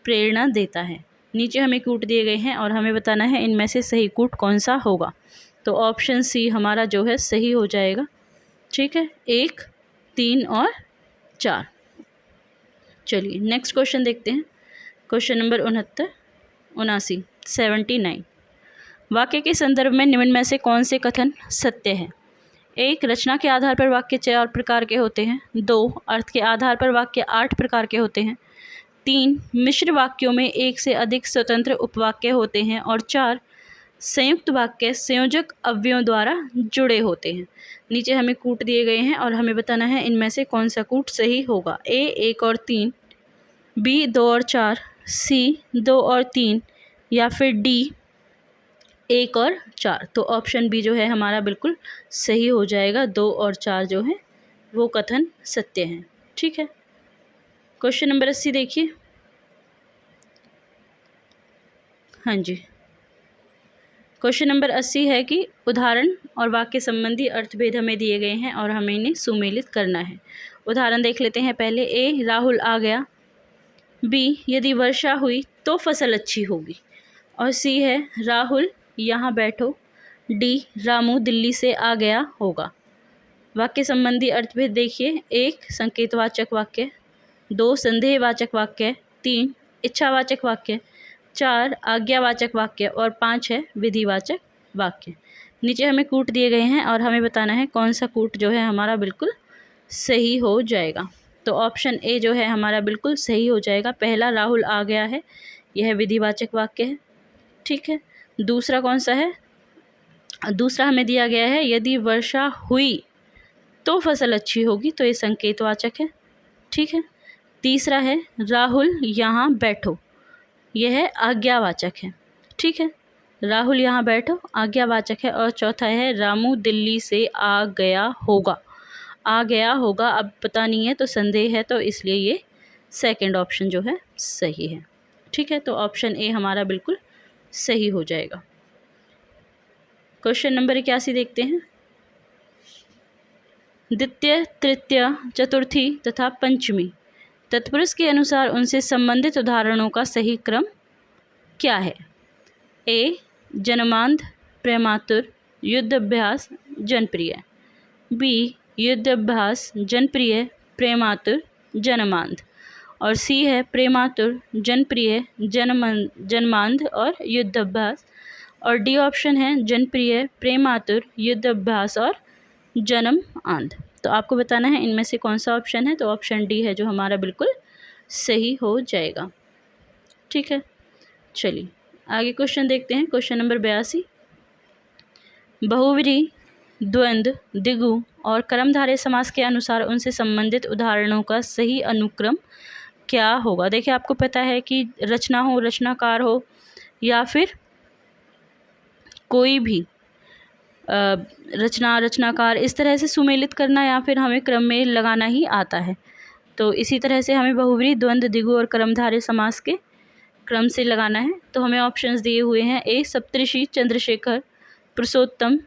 प्रेरणा देता है। नीचे हमें कूट दिए गए हैं और हमें बताना है इनमें से सही कूट कौन सा होगा। तो ऑप्शन सी हमारा जो है सही हो जाएगा। ठीक है, 1, 3 और 4। चलिए नेक्स्ट क्वेश्चन देखते हैं। क्वेश्चन नंबर 79 वाक्य के संदर्भ में निम्न में से कौन से कथन सत्य है? 1 रचना के आधार पर वाक्य 4 प्रकार के होते हैं। 2 अर्थ के आधार पर वाक्य 8 प्रकार के होते हैं। 3 मिश्र वाक्यों में 1 से अधिक स्वतंत्र उपवाक्य होते हैं। और 4 संयुक्त वाक्य संयोजक अवयवों द्वारा जुड़े होते हैं। नीचे हमें कूट दिए गए हैं और हमें बताना है इनमें से कौन सा कूट सही होगा। A 1 और 3, B 2 और 4, C 2 और 3 या फिर D 1 और 4। तो ऑप्शन बी जो है हमारा बिल्कुल सही हो जाएगा। 2 और 4 जो है वो कथन सत्य हैं। ठीक है, क्वेश्चन नंबर 80 देखिए। हाँ जी, क्वेश्चन नंबर 80 है कि उदाहरण और वाक्य संबंधी अर्थभेद हमें दिए गए हैं और हमें इन्हें सुमेलित करना है। उदाहरण देख लेते हैं पहले। A राहुल आ गया। B यदि वर्षा हुई तो फसल अच्छी होगी। और C है राहुल यहाँ बैठो। D रामू दिल्ली से आ गया होगा। वाक्य संबंधी अर्थभेद देखिए। 1 संकेतवाचक वाक्य, 2 संदेहवाचक वाक्य, 3 इच्छावाचक वाक्य, 4 आज्ञावाचक वाक्य और 5 है विधिवाचक वाक्य। नीचे हमें कूट दिए गए हैं और हमें बताना है कौन सा कूट जो है हमारा बिल्कुल सही हो जाएगा। तो ऑप्शन ए जो है हमारा बिल्कुल सही हो जाएगा। पहला राहुल आ गया है, यह विधिवाचक वाक्य है। ठीक है, दूसरा कौन सा है? दूसरा हमें दिया गया है यदि वर्षा हुई तो फसल अच्छी होगी, तो ये संकेतवाचक है। ठीक है, तीसरा है राहुल यहाँ बैठो, यह आज्ञावाचक है। ठीक है, राहुल यहाँ बैठो आज्ञावाचक है। और चौथा है रामू दिल्ली से आ गया होगा। आ गया होगा अब पता नहीं है तो संदेह है, तो इसलिए ये सेकंड ऑप्शन जो है सही है। ठीक है, तो ऑप्शन ए हमारा बिल्कुल सही हो जाएगा। क्वेश्चन नंबर 81 देखते हैं। द्वितीय, तृतीय, चतुर्थी तथा पंचमी तत्पुरुष के अनुसार उनसे संबंधित उदाहरणों का सही क्रम क्या है? A जन्मांध, प्रेमातुर, युद्धाभ्यास, जनप्रिय। B युद्धाभ्यास, जनप्रिय, प्रेमातुर, जन्मांध। और C है प्रेमातुर, जनप्रिय, जन्मांध और युद्धाभ्यास। और D ऑप्शन है जनप्रिय, प्रेमातुर, युद्धाभ्यास और जन्म आंध। तो आपको बताना है इनमें से कौन सा ऑप्शन है। तो ऑप्शन डी है जो हमारा बिल्कुल सही हो जाएगा। ठीक है, चलिए आगे क्वेश्चन देखते हैं। क्वेश्चन नंबर 82 बहुव्रीहि, द्वंद्व, द्विगु और कर्मधारय समास के अनुसार उनसे संबंधित उदाहरणों का सही अनुक्रम क्या होगा? देखिए आपको पता है कि रचना हो, रचनाकार हो या फिर कोई भी रचनाकार, इस तरह से सुमेलित करना या फिर हमें क्रम में लगाना ही आता है। तो इसी तरह से हमें बहुव्रीहि, द्वंद्व, द्विगु और कर्मधारय समास के क्रम से लगाना है। तो हमें ऑप्शंस दिए हुए हैं। A सप्तऋषि, चंद्रशेखर, पुरुषोत्तम,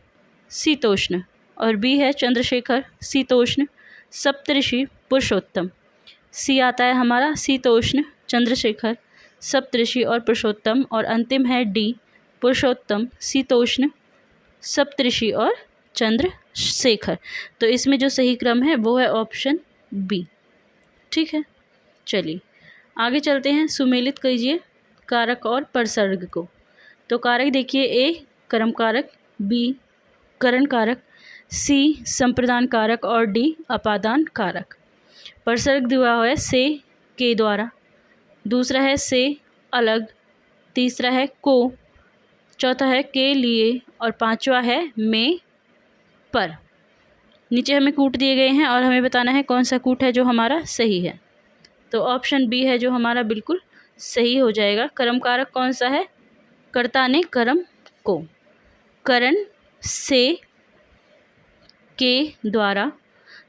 शीतोष्ण। और B है चंद्रशेखर, शीतोष्ण, सप्तऋषि, पुरुषोत्तम। C आता है हमारा शीतोष्ण, चंद्रशेखर, सप्तऋषि और पुरुषोत्तम। और अंतिम है D पुरुषोत्तम, शीतोष्ण, सप्तऋषि और चंद्रशेखर। तो इसमें जो सही क्रम है वो है ऑप्शन बी। ठीक है, चलिए आगे चलते हैं। सुमेलित कीजिए कारक और परसर्ग को। तो कारक देखिए, ए कर्म कारक, बी करण कारक, सी संप्रदान कारक और डी अपादान कारक। परसर्ग दिया हुआ है से, के द्वारा, दूसरा है से अलग, तीसरा है को, चौथा है के लिए और पांचवा है में, पर। नीचे हमें कूट दिए गए हैं और हमें बताना है कौन सा कूट है जो हमारा सही है। तो ऑप्शन बी है जो हमारा बिल्कुल सही हो जाएगा। कर्म कारक कौन सा है? कर्ता ने कर्म को करण से, के द्वारा,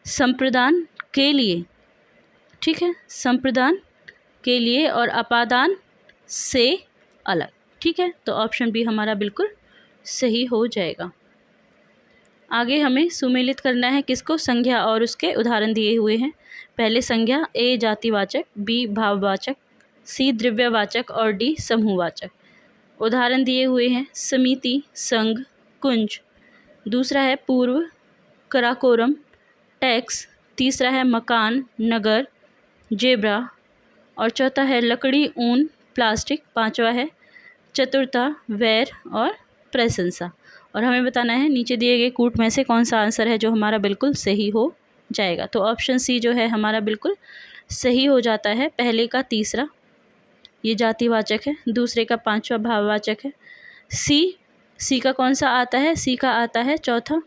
संप्रदान के लिए, ठीक है, संप्रदान के लिए और अपादान से अलग, ठीक है। तो ऑप्शन बी हमारा बिल्कुल सही हो जाएगा। आगे हमें सुमेलित करना है किसको, संज्ञा और उसके उदाहरण दिए हुए हैं। पहले संज्ञा, ए जातिवाचक, बी भाववाचक, सी द्रव्यवाचक और डी समूहवाचक। उदाहरण दिए हुए हैं समिति, संघ, कुंज। दूसरा है पूर्व, कराकोरम, टैक्स। तीसरा है मकान, नगर, जेब्रा। और चौथा है लकड़ी, ऊन, प्लास्टिक। पांचवा है चतुरता, वैर और प्रशंसा। और हमें बताना है नीचे दिए गए कूट में से कौन सा आंसर है जो हमारा बिल्कुल सही हो जाएगा। तो ऑप्शन सी जो है हमारा बिल्कुल सही हो जाता है। पहले का तीसरा ये जातिवाचक है, दूसरे का पांचवा भाववाचक है। सी का कौन सा आता है, सी का आता है चौथा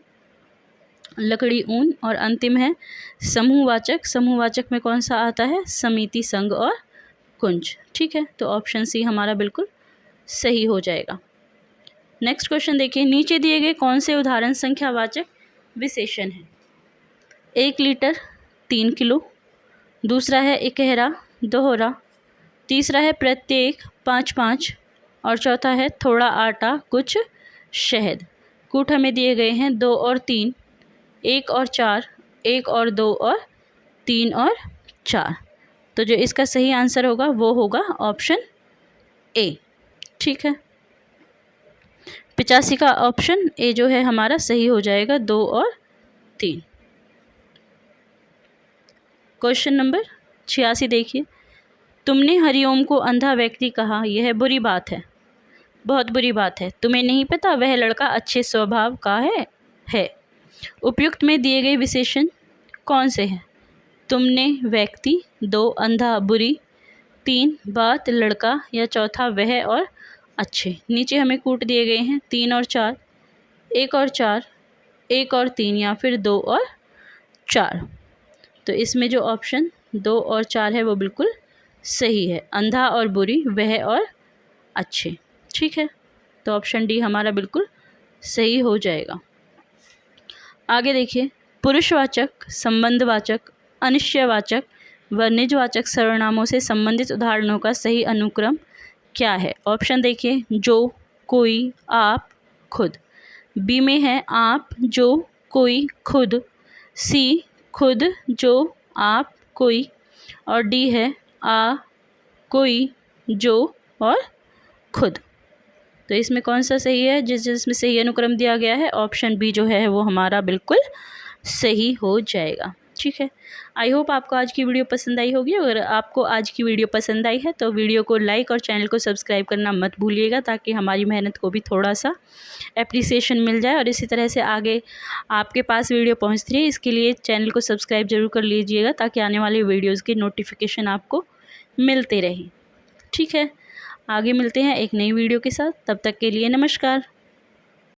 लकड़ी, ऊन। और अंतिम है समूहवाचक। समूहवाचक में कौन सा आता है, समिति, संघ और कुंज, ठीक है। तो ऑप्शन सी हमारा बिल्कुल सही हो जाएगा। नेक्स्ट क्वेश्चन देखिए, नीचे दिए गए कौन से उदाहरण संख्यावाचक विशेषण हैं। 1 लीटर, 3 किलो। दूसरा है इकहरा, दोहरा। तीसरा है प्रत्येक, 5-5। और चौथा है थोड़ा आटा, कुछ शहद। कूट हमें दिए गए हैं 2 और 3, 1 और 4, 1 और 2 और 3 और 4। तो जो इसका सही आंसर होगा वो होगा ऑप्शन ए, ठीक है। 85 का ऑप्शन ए जो है हमारा सही हो जाएगा, 2 और 3। क्वेश्चन नंबर 86 देखिए, तुमने हरिओम को अंधा व्यक्ति कहा, यह बुरी बात है, बहुत बुरी बात है। तुम्हें नहीं पता वह लड़का अच्छे स्वभाव का है। उपयुक्त में दिए गए विशेषण कौन से हैं। तुमने व्यक्ति, 2 अंधा बुरी, 3 बात लड़का या चौथा वह और अच्छे। नीचे हमें कूट दिए गए हैं 3 और 4, 1 और 4, 1 और 3 या फिर 2 और 4। तो इसमें जो ऑप्शन 2 और 4 है वो बिल्कुल सही है, अंधा और बुरी, वह और अच्छे, ठीक है। तो ऑप्शन डी हमारा बिल्कुल सही हो जाएगा। आगे देखिए, पुरुषवाचक, संबंधवाचक, अनिश्चयवाचक व निजवाचक सर्वनामों से संबंधित उदाहरणों का सही अनुक्रम क्या है। ऑप्शन देखिए, जो, कोई, आप, खुद। बी में है आप, जो, कोई, खुद। सी खुद, जो, आप, कोई। और डी है आ, कोई, जो और खुद। तो इसमें कौन सा सही है, जिसमें सही अनुक्रम दिया गया है, ऑप्शन बी जो है वो हमारा बिल्कुल सही हो जाएगा, ठीक है। आई होप आपको आज की वीडियो पसंद आई होगी। अगर आपको आज की वीडियो पसंद आई है तो वीडियो को लाइक और चैनल को सब्सक्राइब करना मत भूलिएगा, ताकि हमारी मेहनत को भी थोड़ा सा एप्रिसिएशन मिल जाए और इसी तरह से आगे आपके पास वीडियो पहुंचती रहे। इसके लिए चैनल को सब्सक्राइब जरूर कर लीजिएगा, ताकि आने वाली वीडियोज़ की नोटिफिकेशन आपको मिलते रहे, ठीक है। आगे मिलते हैं एक नई वीडियो के साथ, तब तक के लिए नमस्कार।